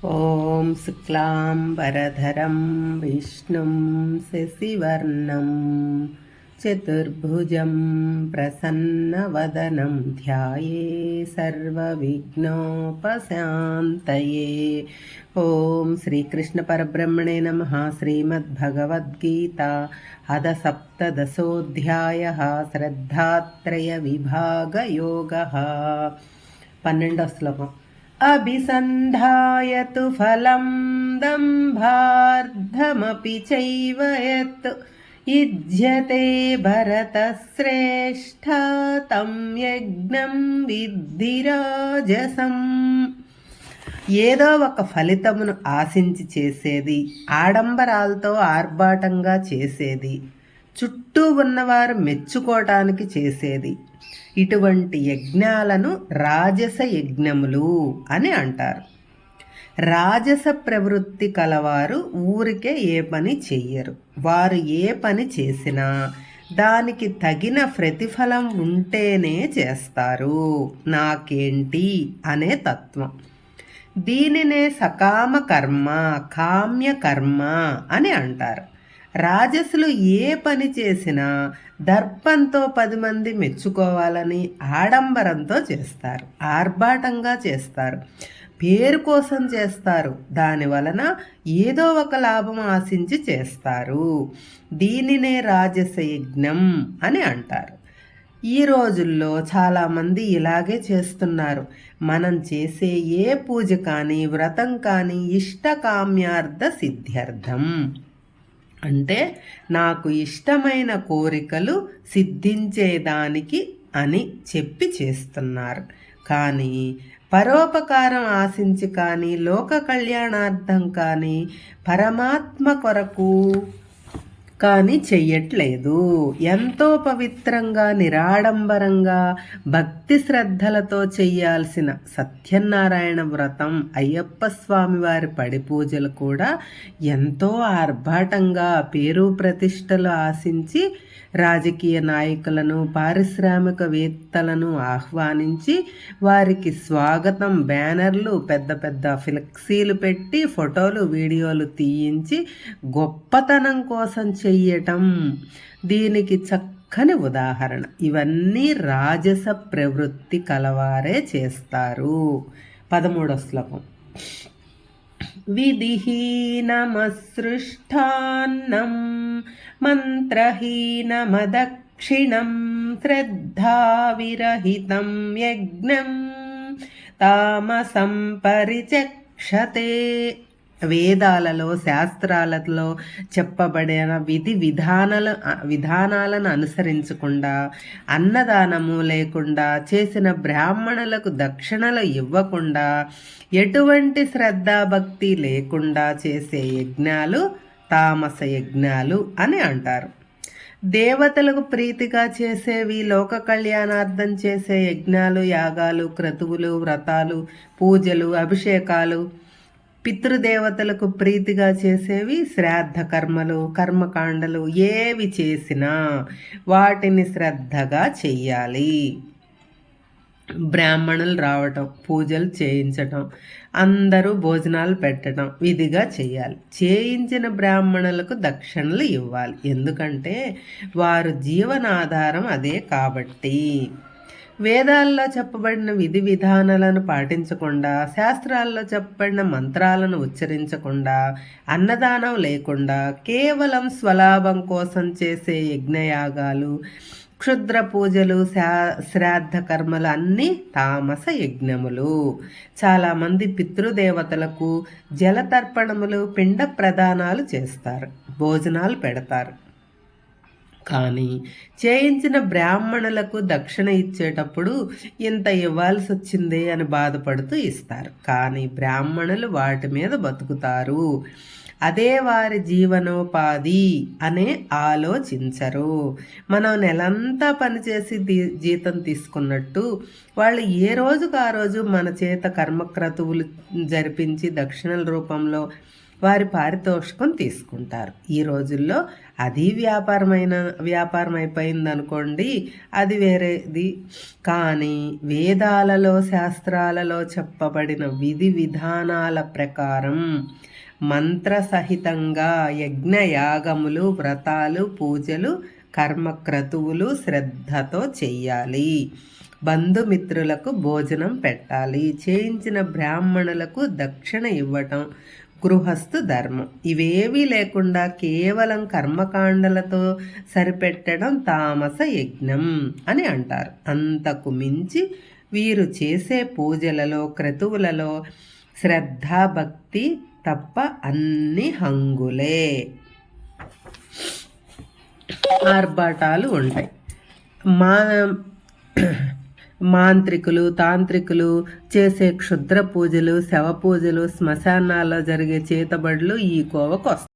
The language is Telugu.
ॐ शुक्लाम्बरधरं विष्णुं शशिवर्णं चतुर्भुजं प्रसन्नवदनं ध्याये सर्वविघ्नोपशान्तये। ॐ श्रीकृष्णपरब्रह्मणे नमः। श्रीमद्भगवद्गीता अथ सप्तदशोऽध्यायः श्रद्धात्रयविभागयोगः। 12వ శ్లోకం। अभिसन्धाय तु फलं दम्भार्थमपि चैव यत् युज्यते भरतश्रेष्ठ तं यज्ञं विद्धि రాజసం। ఏదో ఒక ఫలితమును ఆశించి చేసేది, ఆడంబరాలతో ఆర్భాటంగా చేసేది, చుట్టూ ఉన్నవారు మెచ్చుకోవటానికి చేసేది, ఇటువంటి యజ్ఞాలను రాజస యజ్ఞములు అని అంటారు. రాజస ప్రవృత్తి కలవారు ఊరికే ఏ పని చెయ్యరు. వారు ఏ పని చేసినా దానికి తగిన ప్రతిఫలం ఉంటేనే చేస్తారు. నాకేంటి అనే తత్వం. దీనినే సకామ కర్మ, కామ్య కర్మ అని అంటారు. రాజసులు ఏ పని చేసినా దర్పంతో 10 మంది మెచ్చుకోవాలని ఆడంబరంతో చేస్తారు, ఆర్భాటంగా చేస్తారు, పేరు కోసం చేస్తారు. దాని వలన ఏదో ఒక లాభం ఆశించి చేస్తారు. దీనినే రాజస యజ్ఞం అని అంటారు. ఈ రోజుల్లో చాలామంది ఇలాగే చేస్తున్నారు. మనం చేసే ఏ పూజ కానీ వ్రతం కానీ ఇష్టకామ్యార్థ సిద్ధ్యర్థం అంటే నాకు ఇష్టమైన కోరికలు సిద్ధించేదానికి అని చెప్పి చేస్తున్నారు. కానీ పరోపకారం ఆశించి కానీ లోక కళ్యాణార్థం కానీ పరమాత్మ కొరకు కానీ చెయ్యట్లేదు. ఎంతో పవిత్రంగా నిరాడంబరంగా భక్తి శ్రద్ధలతో చెయ్యాల్సిన సత్యనారాయణ వ్రతం, అయ్యప్ప స్వామి వారి పడి పూజలు కూడా ఎంతో ఆర్భాటంగా పేరు ప్రతిష్టలు ఆశించి రాజకీయ నాయకులను, పారిశ్రామికవేత్తలను ఆహ్వానించి వారికి స్వాగతం బ్యానర్లు, పెద్ద పెద్ద ఫ్లెక్సీలు పెట్టి ఫోటోలు వీడియోలు తీయించి గొప్పతనం కోసం చెయ్యటం దీనికి చక్కని ఉదాహరణ. ఇవన్నీ రాజస ప్రవృత్తి కలవారే చేస్తారు. 13వ శ్లోకం. విధిహీనమసృష్టాన్నం మంత్రహీనమదక్షిణం శ్రద్ధావిరహితం యజ్ఞం తామసం పరిచక్షతే. వేదాలలో శాస్త్రాలలో చెప్పబడిన విధానాలను అనుసరించకుండా, అన్నదానము లేకుండా, చేసిన బ్రాహ్మణులకు దక్షిణలు ఇవ్వకుండా, ఎటువంటి శ్రద్ధాభక్తి లేకుండా చేసే యజ్ఞాలు తామస యజ్ఞాలు అని అంటారు. దేవతలకు ప్రీతిగా చేసేవి, లోక కళ్యాణార్థం చేసే యజ్ఞాలు, యాగాలు, క్రతువులు, వ్రతాలు, పూజలు, అభిషేకాలు, పితృదేవతలకు ప్రీతిగా చేసేవి శ్రాద్ధ కర్మలు, కర్మకాండలు ఏవి చేసినా వాటిని శ్రద్ధగా చెయ్యాలి. బ్రాహ్మణులు రావటం, పూజలు చేయించటం, అందరూ భోజనాలు పెట్టడం విధిగా చేయాలి. చేయించిన బ్రాహ్మణులకు దక్షిణలు ఇవ్వాలి. ఎందుకంటే వారు జీవనాధారం అదే కాబట్టి. వేదాల్లో చెప్పబడిన విధి విధానాలను పాటించకుండా, శాస్త్రాల్లో చెప్పబడిన మంత్రాలను ఉచ్చరించకుండా, అన్నదానం లేకుండా కేవలం స్వలాభం కోసం చేసే యజ్ఞయాగాలు, క్షుద్ర పూజలు, శ్రాద్ధ కర్మలు అన్నీ తామస యజ్ఞములు. చాలామంది పితృదేవతలకు జలతర్పణములు, పిండ ప్రదానాలు చేస్తారు, భోజనాలు పెడతారు. కానీ చేయించిన బ్రాహ్మణులకు దక్షిణ ఇచ్చేటప్పుడు ఇంత ఇవ్వాల్సి వచ్చిందే అని బాధపడుతూ ఇస్తారు. కానీ బ్రాహ్మణులు వాటి మీద బతుకుతారు. అదే వారి జీవనోపాధి అనే ఆలోచించరు. మనం నెలంతా పనిచేసి జీతం తీసుకున్నట్టు వాళ్ళు ఏ రోజుకు ఆ రోజు మన చేత కర్మక్రతువులు జరిపించి దక్షిణల రూపంలో వారి పారితోషికం తీసుకుంటారు. ఈ రోజుల్లో అది వ్యాపారం అయిపోయింది అనుకోండి, అది వేరేది. కానీ వేదాలలో శాస్త్రాలలో చెప్పబడిన విధి విధానాల ప్రకారం మంత్రసహితంగా యజ్ఞయాగములు, వ్రతాలు, పూజలు, కర్మక్రతువులు శ్రద్ధతో చెయ్యాలి. బంధుమిత్రులకు భోజనం పెట్టాలి. చేయించిన బ్రాహ్మణులకు దక్షిణ ఇవ్వటం గృహస్థు ధర్మం. ఇవేవీ లేకుండా కేవలం కర్మకాండలతో సరిపెట్టడం తామస యజ్ఞం అని అంటారు. అంతకు మించి వీరు చేసే పూజలలో, క్రతువులలో శ్రద్ధ, భక్తి తప్ప అన్ని హంగులే, ఆర్భాటాలు ఉంటాయి. మాంత్రికులు, తాంత్రికులు చేసే క్షుద్ర పూజలు, శవ పూజలు, శ్మశానాల్లో జరిగే చేతబడులు ఈ కోవకు వస్తాయి.